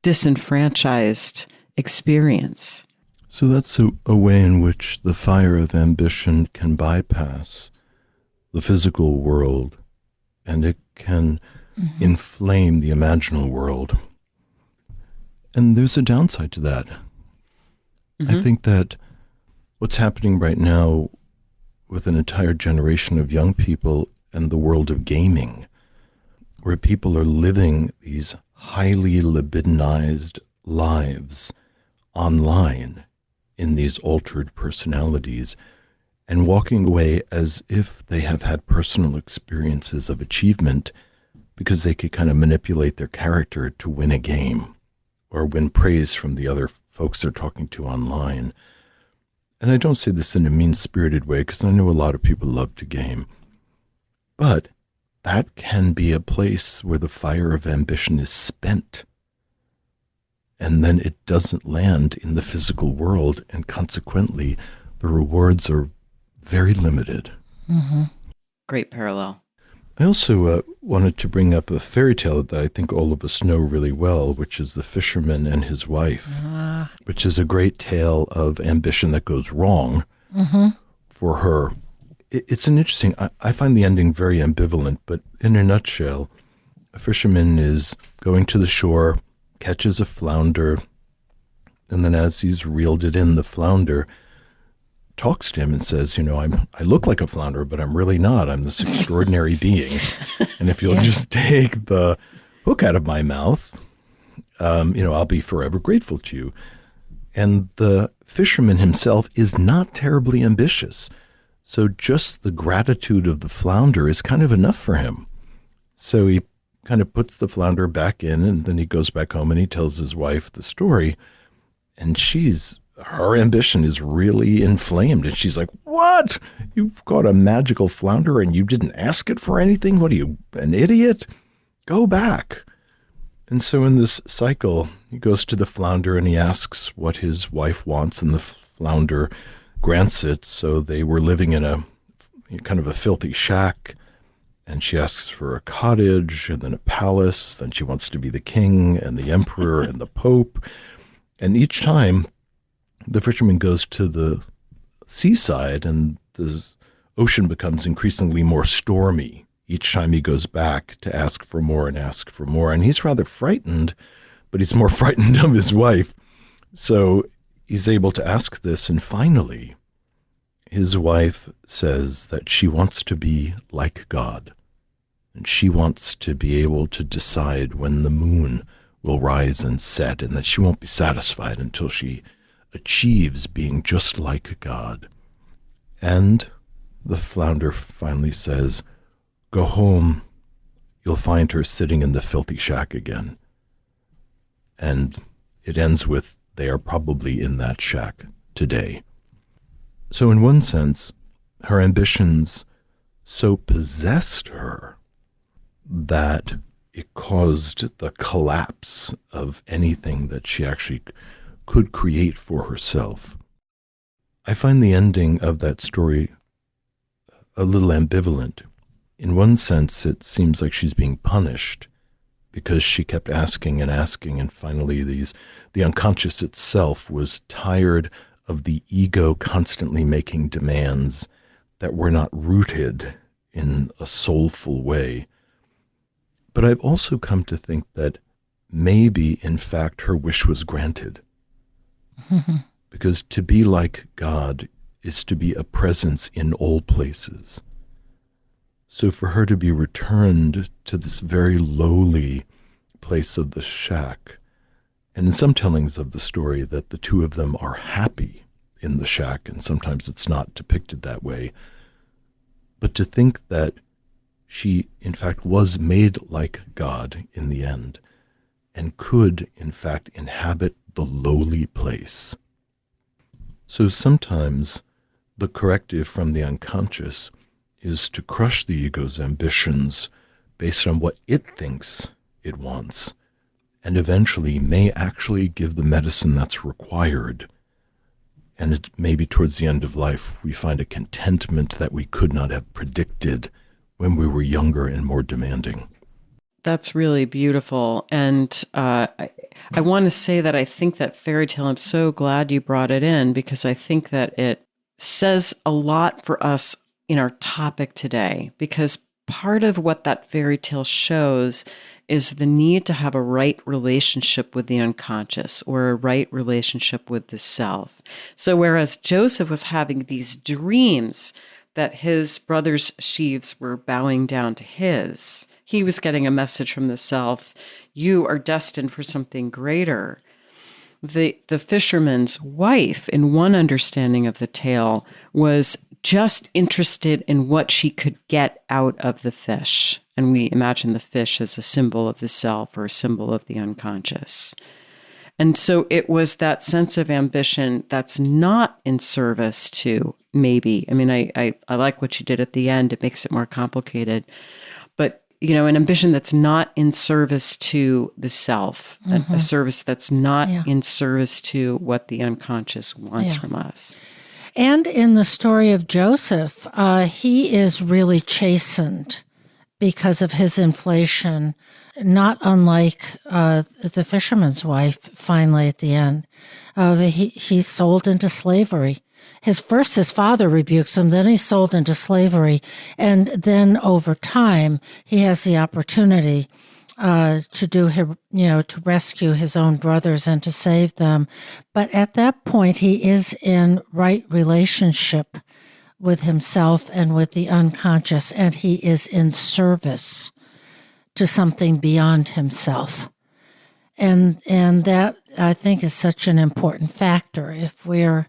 disenfranchised experience. So that's a way in which the fire of ambition can bypass the physical world, and it can inflame the imaginal world. And there's a downside to that. I think that what's happening right now with an entire generation of young people and the world of gaming, where people are living these highly libidinized lives online in these altered personalities and walking away as if they have had personal experiences of achievement because they could kind of manipulate their character to win a game or win praise from the other folks they're talking to online. And I don't say this in a mean-spirited way because I know a lot of people love to game. But that can be a place where the fire of ambition is spent. And then it doesn't land in the physical world, and consequently, the rewards are very limited. Great parallel. I also wanted to bring up a fairy tale that I think all of us know really well, which is The Fisherman and His Wife, which is a great tale of ambition that goes wrong for her. It's an interesting, I find the ending very ambivalent, but in a nutshell, a fisherman is going to the shore, catches a flounder, and then as he's reeled it in, the flounder talks to him and says, I look like a flounder, but I'm really not. I'm this extraordinary being. And if you'll just take the hook out of my mouth, I'll be forever grateful to you. And the fisherman himself is not terribly ambitious. So just the gratitude of the flounder is kind of enough for him. So he kind of puts the flounder back in, and then he goes back home and he tells his wife the story. And her ambition is really inflamed. And she's like, what? You've got a magical flounder and you didn't ask it for anything? What are you, an idiot? Go back. And so in this cycle, he goes to the flounder and he asks what his wife wants, and the flounder grants it. So they were living in a kind of a filthy shack, and she asks for a cottage and then a palace. Then she wants to be the king and the emperor and the pope. And each time the fisherman goes to the seaside, and the ocean becomes increasingly more stormy each time he goes back to ask for more and ask for more. And he's rather frightened, but he's more frightened of his wife. So he's able to ask this, and finally his wife says that she wants to be like God, and she wants to be able to decide when the moon will rise and set, and that she won't be satisfied until she achieves being just like God. And the flounder finally says, go home, you'll find her sitting in the filthy shack again. And it ends with, they are probably in that shack today. So in one sense, her ambitions so possessed her that it caused the collapse of anything that she actually could create for herself. I find the ending of that story a little ambivalent. In one sense, it seems like she's being punished because she kept asking and asking, and finally the unconscious itself was tired of the ego constantly making demands that were not rooted in a soulful way. But I've also come to think that maybe, in fact, her wish was granted. because to be like God is to be a presence in all places. So for her to be returned to this very lowly place of the shack, and in some tellings of the story that the two of them are happy in the shack, and sometimes it's not depicted that way, but to think that she in fact was made like God in the end, and could in fact inhabit the lowly place. So sometimes the corrective from the unconscious is to crush the ego's ambitions based on what it thinks it wants, and eventually may actually give the medicine that's required. And it maybe towards the end of life, we find a contentment that we could not have predicted when we were younger and more demanding. That's really beautiful. And I want to say that I think that fairy tale, I'm so glad you brought it in, because I think that it says a lot for us in our topic today, because part of what that fairy tale shows is the need to have a right relationship with the unconscious, or a right relationship with the self. So whereas Joseph was having these dreams that his brother's sheaves were bowing down to his, he was getting a message from the self, you are destined for something greater. The fisherman's wife, in one understanding of the tale, was just interested in what she could get out of the fish. And we imagine the fish as a symbol of the self, or a symbol of the unconscious. And so it was that sense of ambition that's not in service to, maybe, I mean, I like what you did at the end. It makes it more complicated. But, you know, an ambition that's not in service to the self, a service that's not in service to what the unconscious wants from us. And in the story of Joseph, he is really chastened because of his inflation, not unlike the fisherman's wife finally at the end. He's sold into slavery. His father rebukes him, then he's sold into slavery. And then over time, he has the opportunity to rescue his own brothers and to save them. But at that point, he is in right relationship with himself and with the unconscious, and he is in service to something beyond himself. And that, I think, is such an important factor. If we're,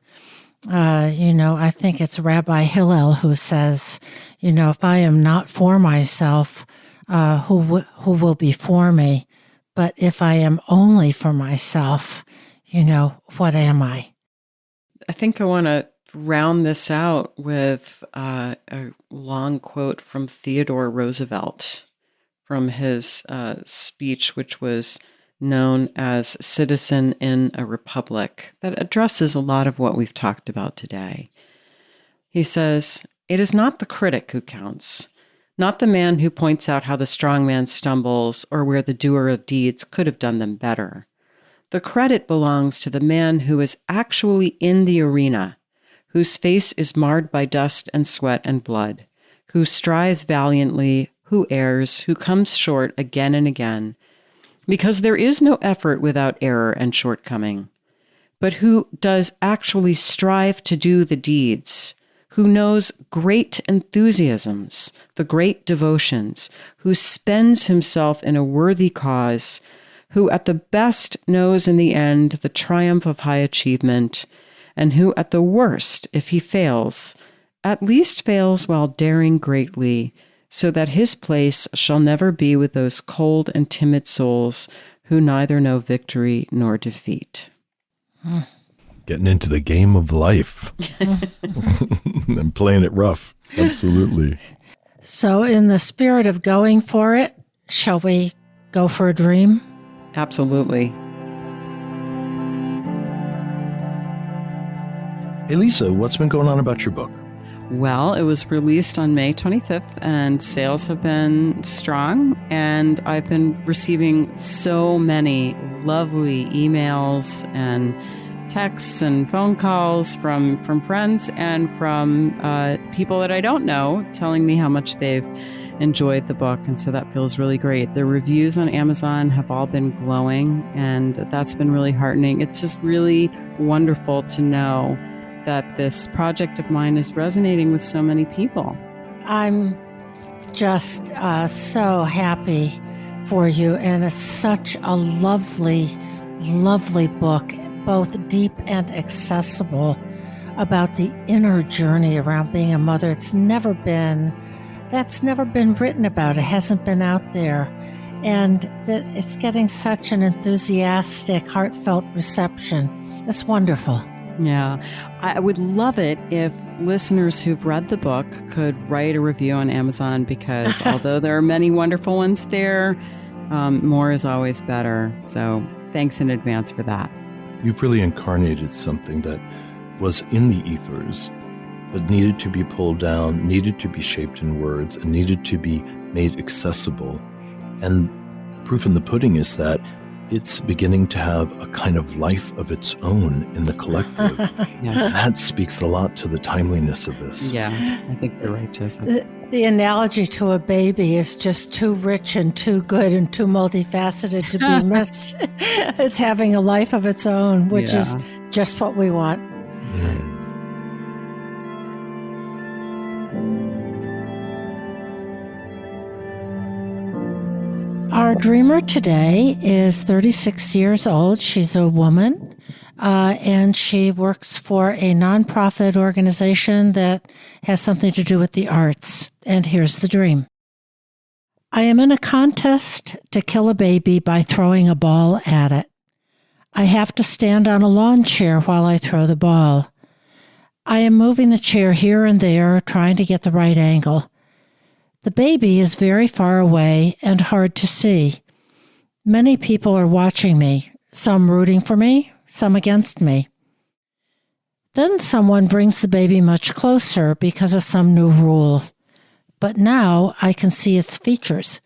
I think it's Rabbi Hillel who says, if I am not for myself, who will be for me? But if I am only for myself, what am I? I think I want to round this out with a long quote from Theodore Roosevelt from his speech, which was known as Citizen in a Republic, that addresses a lot of what we've talked about today. He says, "It is not the critic who counts, not the man who points out how the strong man stumbles or where the doer of deeds could have done them better. The credit belongs to the man who is actually in the arena, whose face is marred by dust and sweat and blood, who strives valiantly, who errs, who comes short again and again, because there is no effort without error and shortcoming, but who does actually strive to do the deeds, who knows great enthusiasms, the great devotions, who spends himself in a worthy cause, who at the best knows in the end the triumph of high achievement, and who at the worst, if he fails, at least fails while daring greatly, so that his place shall never be with those cold and timid souls who neither know victory nor defeat." Getting into the game of life and playing it rough. Absolutely. So in the spirit of going for it, shall we go for a dream? Absolutely. Hey, Lisa, what's been going on about your book? Well, it was released on May 25th, and sales have been strong, and I've been receiving so many lovely emails and texts and phone calls from friends and from people that I don't know, telling me how much they've enjoyed the book. And so that feels really great. The reviews on Amazon have all been glowing, and that's been really heartening. It's just really wonderful to know that this project of mine is resonating with so many people. I'm just so happy for you, and it's such a lovely, lovely book, both deep and accessible, about the inner journey around being a mother. That's never been written about. It hasn't been out there, and that it's getting such an enthusiastic, heartfelt reception. It's wonderful. Yeah, I would love it if listeners who've read the book could write a review on Amazon, because although there are many wonderful ones there, more is always better. So thanks in advance for that. You've really incarnated something that was in the ethers, but needed to be pulled down, needed to be shaped in words, and needed to be made accessible. And proof in the pudding is that it's beginning to have a kind of life of its own in the collective. Yes. That speaks a lot to the timeliness of this. Yeah, I think you're right, Joseph. The analogy to a baby is just too rich and too good and too multifaceted to be missed. It's having a life of its own, which is just what we want. That's right. Our dreamer today is 36 years old. She's a woman, and she works for a nonprofit organization that has something to do with the arts. And here's the dream. I am in a contest to kill a baby by throwing a ball at it. I have to stand on a lawn chair while I throw the ball. I am moving the chair here and there, trying to get the right angle. The baby is very far away and hard to see. Many people are watching me, some rooting for me, some against me. Then someone brings the baby much closer because of some new rule. But now I can see its features.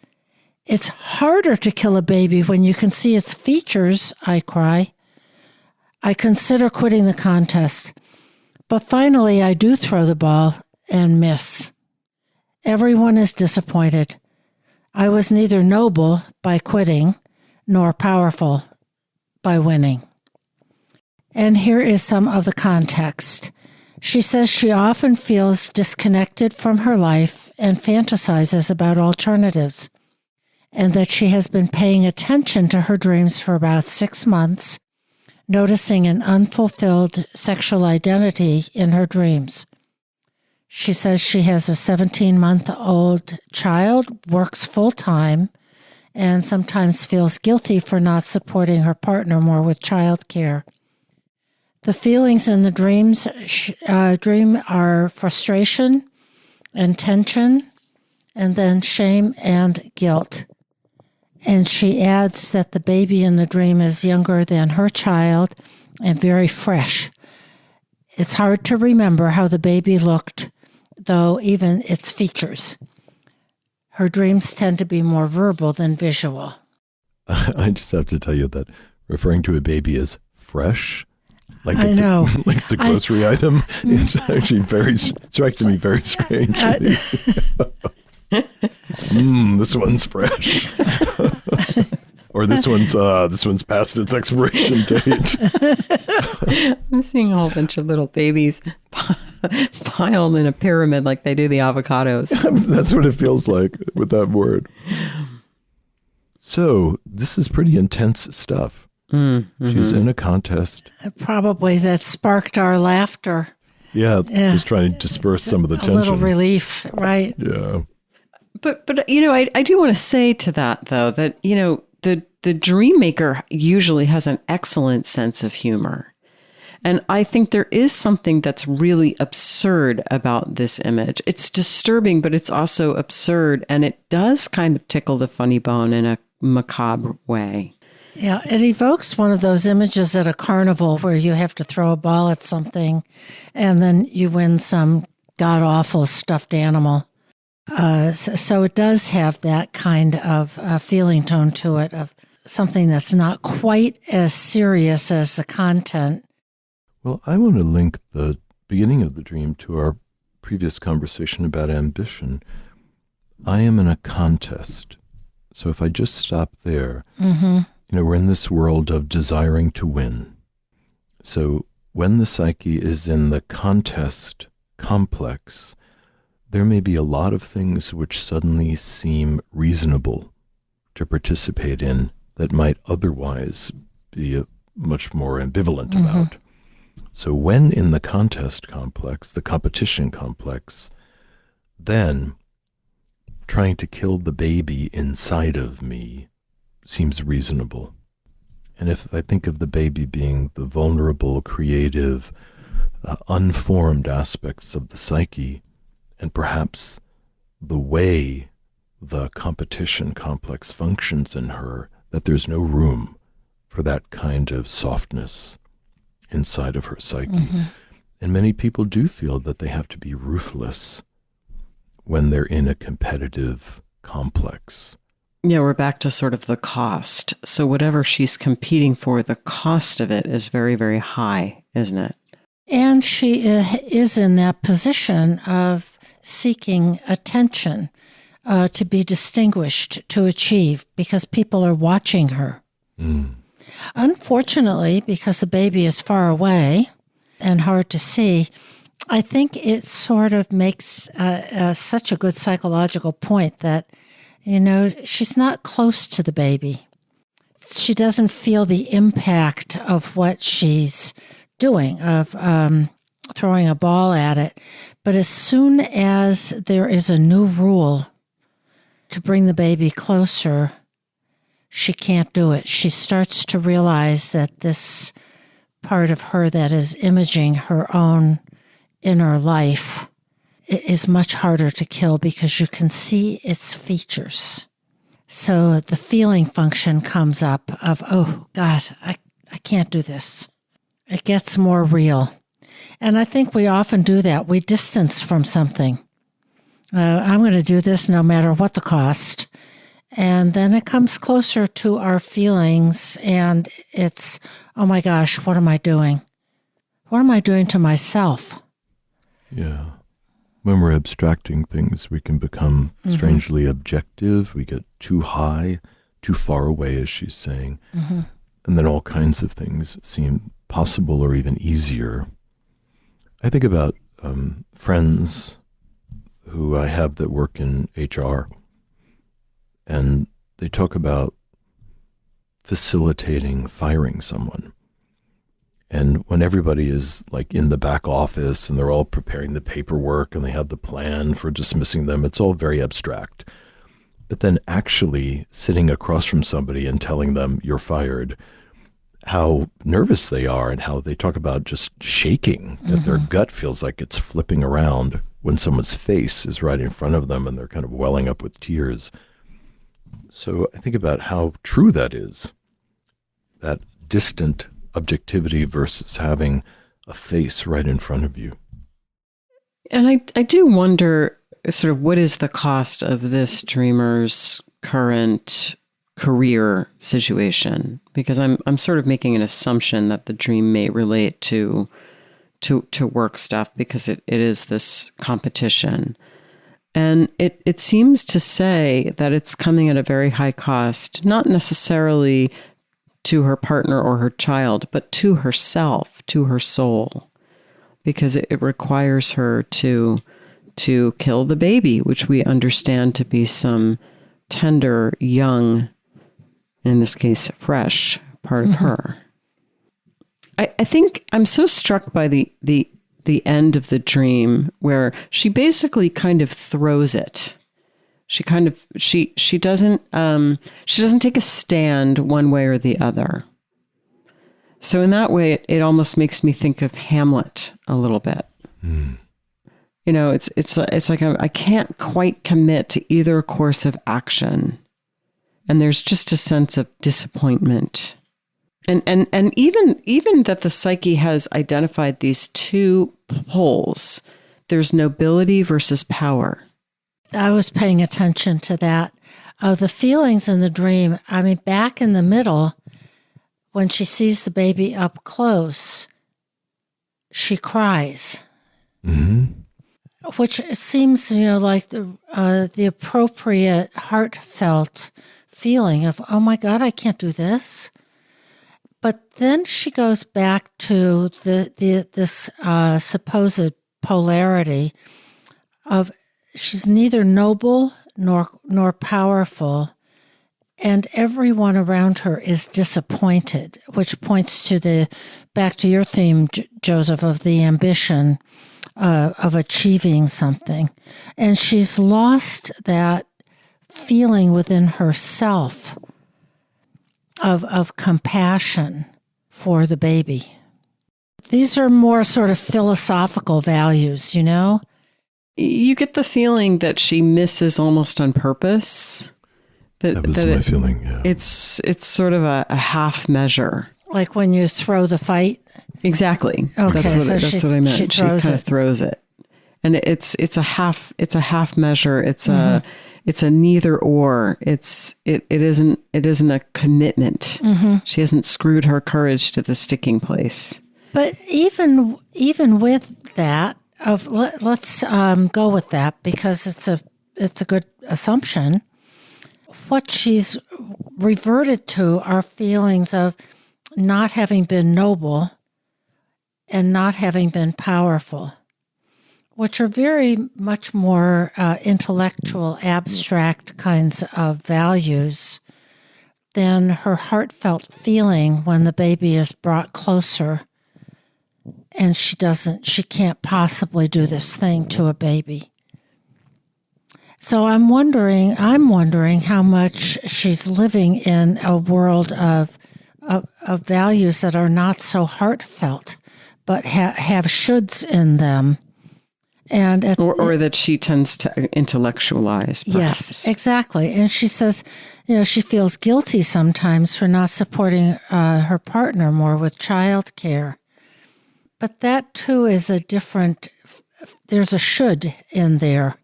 It's harder to kill a baby when you can see its features, I cry. I consider quitting the contest, but finally I do throw the ball and miss. Everyone is disappointed. I was neither noble by quitting nor powerful by winning. And here is some of the context. She says she often feels disconnected from her life and fantasizes about alternatives, and that she has been paying attention to her dreams for about 6 months, noticing an unfulfilled sexual identity in her dreams. She says she has a 17-month-old child, works full-time, and sometimes feels guilty for not supporting her partner more with childcare. The feelings in the dream are frustration and tension, and then shame and guilt. And she adds that the baby in the dream is younger than her child and very fresh. It's hard to remember how the baby looked, though, even its features. Her dreams tend to be more verbal than visual. I just have to tell you that referring to a baby as fresh, like I know. Like it's a grocery item, is actually strikes me very strangely. This one's fresh. Or this one's past its expiration date. I'm seeing a whole bunch of little babies piled in a pyramid like they do the avocados. That's what it feels like with that word. So this is pretty intense stuff. Mm-hmm. She's in a contest. Probably that sparked our laughter. Yeah, just trying to disperse some of the tension. A little relief, right? Yeah. But I do want to say to that, though, that, the dream maker usually has an excellent sense of humor. And I think there is something that's really absurd about this image. It's disturbing, but it's also absurd. And it does kind of tickle the funny bone in a macabre way. Yeah, it evokes one of those images at a carnival where you have to throw a ball at something and then you win some god-awful stuffed animal. So it does have that kind of feeling tone to it, of something that's not quite as serious as the content. Well, I want to link the beginning of the dream to our previous conversation about ambition. I am in a contest. So if I just stop there, we're in this world of desiring to win. So when the psyche is in the contest complex, there may be a lot of things which suddenly seem reasonable to participate in that might otherwise be much more ambivalent about. So when in the contest complex, the competition complex, then trying to kill the baby inside of me seems reasonable. And if I think of the baby being the vulnerable, creative, unformed aspects of the psyche, and perhaps the way the competition complex functions in her, that there's no room for that kind of softness inside of her psyche. And many people do feel that they have to be ruthless when they're in a competitive complex. Yeah, we're back to sort of the cost. So whatever she's competing for, the cost of it is very, very high, isn't it? And she is in that position of seeking attention, to be distinguished, to achieve, because people are watching her. Unfortunately, because the baby is far away and hard to see, I think it sort of makes such a good psychological point that, she's not close to the baby. She doesn't feel the impact of what she's doing, of throwing a ball at it. But as soon as there is a new rule to bring the baby closer, she can't do it. She starts to realize that this part of her that is imaging her own inner life is much harder to kill because you can see its features. So the feeling function comes up of, oh, God, I can't do this. It gets more real. And I think we often do that. We distance from something. I'm going to do this no matter what the cost. And then it comes closer to our feelings, and it's, oh my gosh, what am I doing? What am I doing to myself? Yeah. When we're abstracting things, we can become strangely objective. We get too high, too far away, as she's saying. And then all kinds of things seem possible or even easier. I think about friends who I have that work in HR, and they talk about facilitating firing someone. And when everybody is like in the back office and they're all preparing the paperwork and they have the plan for dismissing them, it's all very abstract. But then actually sitting across from somebody and telling them you're fired, how nervous they are and how they talk about just shaking, that their gut feels like it's flipping around when someone's face is right in front of them and they're kind of welling up with tears. So I think about how true that is, that distant objectivity versus having a face right in front of you. And I do wonder sort of what is the cost of this dreamer's current career situation, because I'm sort of making an assumption that the dream may relate to work stuff because it is this competition. And it seems to say that it's coming at a very high cost, not necessarily to her partner or her child, but to herself, to her soul, because it requires her to kill the baby, which we understand to be some tender, young, in this case, fresh part of her. I think I'm so struck by the end of the dream where she basically kind of throws it. She doesn't take a stand one way or the other. So in that way, it almost makes me think of Hamlet a little bit. It's like I can't quite commit to either course of action, and there's just a sense of disappointment. And even that the psyche has identified these two poles. There's nobility versus power. I was paying attention to that. The feelings in the dream, back in the middle, when she sees the baby up close, she cries. which seems, like the appropriate heartfelt feeling of, oh my God, I can't do this. But then she goes back to this supposed polarity of she's neither noble nor powerful, and everyone around her is disappointed, which points to back to your theme, Joseph, of the ambition of achieving something. And she's lost that feeling within herself of compassion for the baby. These are more sort of philosophical values, You get the feeling that she misses almost on purpose. That was my feeling, yeah. It's sort of a half measure. Like when you throw the fight? Exactly. Okay, that's what I meant. She kind of throws it. And it's a half measure. It's a neither or. It isn't a commitment. Mm-hmm. She hasn't screwed her courage to the sticking place. But even with that, let's go with that because it's a good assumption. What she's reverted to are feelings of not having been noble and not having been powerful, which are very much more intellectual, abstract kinds of values than her heartfelt feeling when the baby is brought closer and she can't possibly do this thing to a baby. So I'm wondering how much she's living in a world of values that are not so heartfelt, but have shoulds in them. And or that she tends to intellectualize, perhaps. Yes, exactly. And she says, she feels guilty sometimes for not supporting her partner more with childcare. But that too is there's a should in there.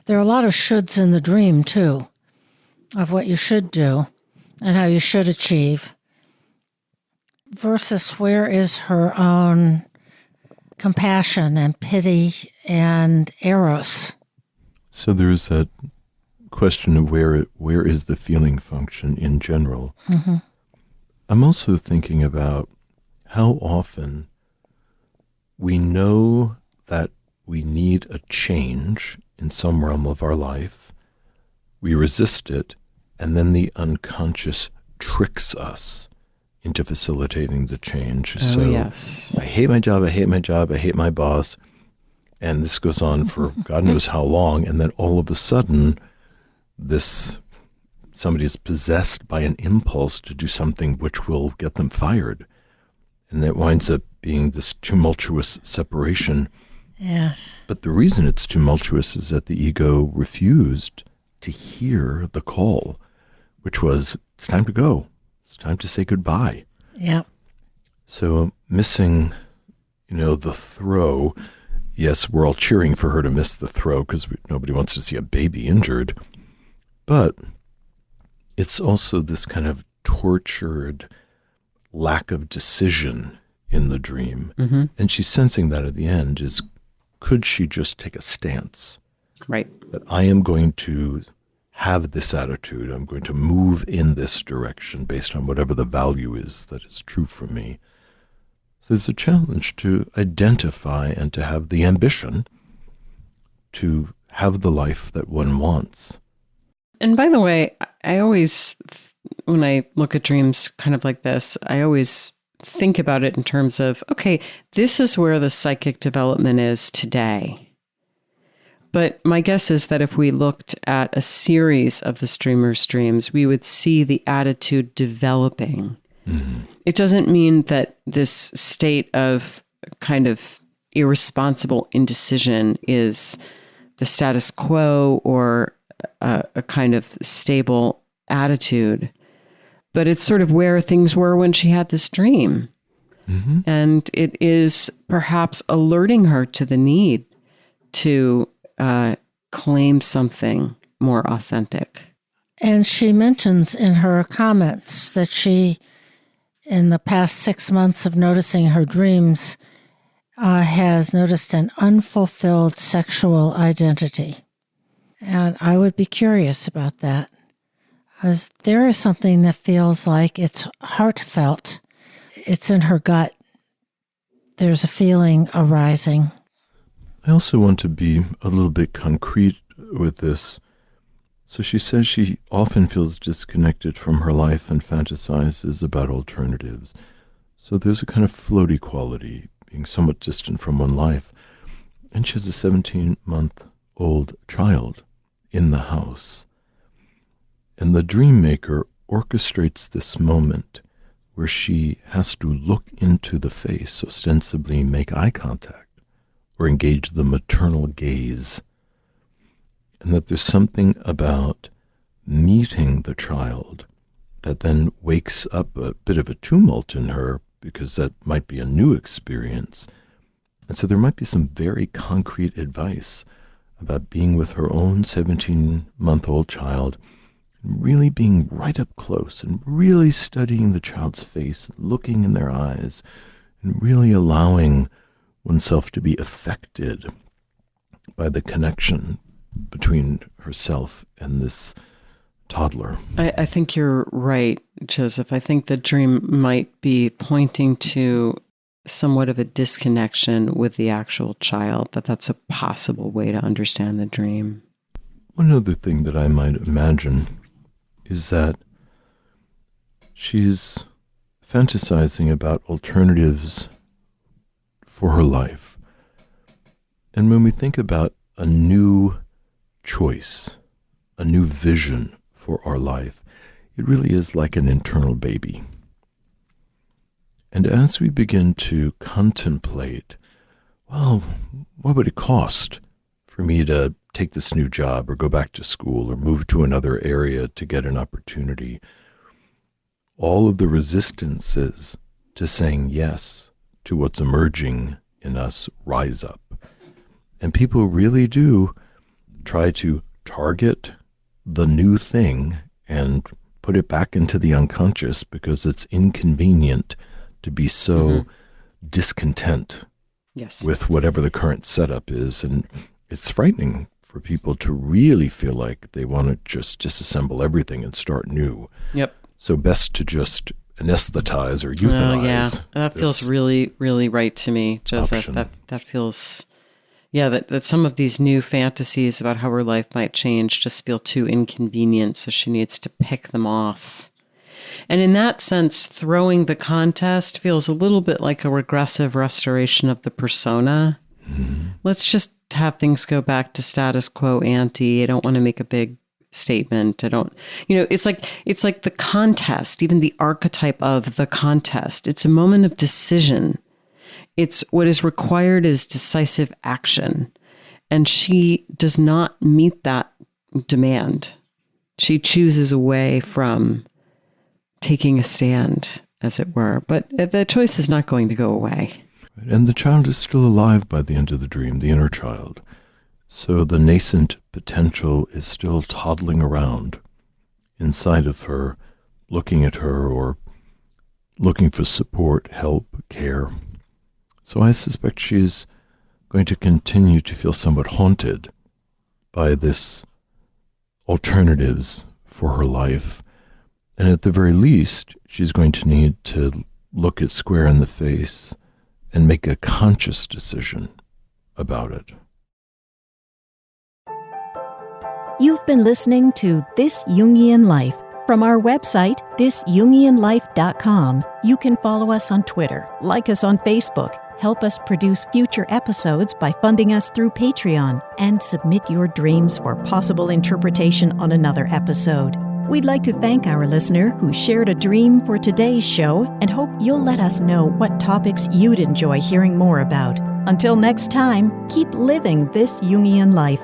There are a lot of shoulds in the dream too, of what you should do and how you should achieve, versus where is her own compassion and pity and eros. So there's that question of where is the feeling function in general. Mm-hmm. I'm also thinking about how often we know that we need a change in some realm of our life. We resist it, and then the unconscious tricks us into facilitating the change. Oh, yes. I hate my job, I hate my boss, and this goes on for God knows how long, and then all of a sudden, somebody is possessed by an impulse to do something which will get them fired. And that winds up being this tumultuous separation. Yes. But the reason it's tumultuous is that the ego refused to hear the call, which was, it's time to go. It's time to say goodbye. Yeah. So missing, the throw, yes, we're all cheering for her to miss the throw because nobody wants to see a baby injured. But it's also this kind of tortured lack of decision in the dream. Mm-hmm. And she's sensing that at the end is, could she just take a stance? Right. That I am going to have this attitude. I'm going to move in this direction based on whatever the value is that is true for me. So there's a challenge to identify and to have the ambition to have the life that one wants. And by the way, I always, when I look at dreams kind of like this, I always think about it in terms of, okay, this is where the psychic development is today. But my guess is that if we looked at a series of the streamer's dreams, we would see the attitude developing. Mm-hmm. It doesn't mean that this state of kind of irresponsible indecision is the status quo or a kind of stable attitude, but it's sort of where things were when she had this dream. Mm-hmm. And it is perhaps alerting her to the need to claim something more authentic. And she mentions in her comments that she, in the past 6 months of noticing her dreams, has noticed an unfulfilled sexual identity. And I would be curious about that, because there is something that feels like it's heartfelt. It's in her gut. There's a feeling arising. I also want to be a little bit concrete with this. So she says she often feels disconnected from her life and fantasizes about alternatives. So there's a kind of floaty quality, being somewhat distant from one life. And she has a 17-month-old child in the house. And the dream maker orchestrates this moment where she has to look into the face, ostensibly make eye contact, or engage the maternal gaze. And that there's something about meeting the child that then wakes up a bit of a tumult in her, because that might be a new experience. And so there might be some very concrete advice about being with her own 17-month-old child, and really being right up close and really studying the child's face, looking in their eyes, and really allowing oneself to be affected by the connection between herself and this toddler. I think you're right, Joseph. I think the dream might be pointing to somewhat of a disconnection with the actual child, that's a possible way to understand the dream. One other thing that I might imagine is that she's fantasizing about alternatives for her life. And when we think about a new choice, a new vision for our life, it really is like an internal baby. And as we begin to contemplate, well, what would it cost for me to take this new job or go back to school or move to another area to get an opportunity? All of the resistances to saying yes to what's emerging in us rise up. And people really do try to target the new thing and put it back into the unconscious because it's inconvenient to be so discontent with whatever the current setup is. And it's frightening for people to really feel like they want to just disassemble everything and start new. Yep. So best to just anesthetize or euthanize. Yeah, that feels really, really right to me, Joseph. Option. That feels, that some of these new fantasies about how her life might change just feel too inconvenient, so she needs to pick them off. And in that sense, throwing the contest feels a little bit like a regressive restoration of the persona. Mm-hmm. Let's just have things go back to status quo ante. I don't want to make a big statement. I don't, it's like the contest, even the archetype of the contest. It's a moment of decision. It's what is required is decisive action. And she does not meet that demand. She chooses away from taking a stand, as it were. But the choice is not going to go away. And the child is still alive by the end of the dream, the inner child. So the nascent potential is still toddling around inside of her, looking at her or looking for support, help, care. So I suspect she's going to continue to feel somewhat haunted by this alternatives for her life. And at the very least, she's going to need to look it square in the face and make a conscious decision about it. You've been listening to This Jungian Life. From our website, thisjungianlife.com, you can follow us on Twitter, like us on Facebook, help us produce future episodes by funding us through Patreon, and submit your dreams for possible interpretation on another episode. We'd like to thank our listener who shared a dream for today's show and hope you'll let us know what topics you'd enjoy hearing more about. Until next time, keep living this Jungian life.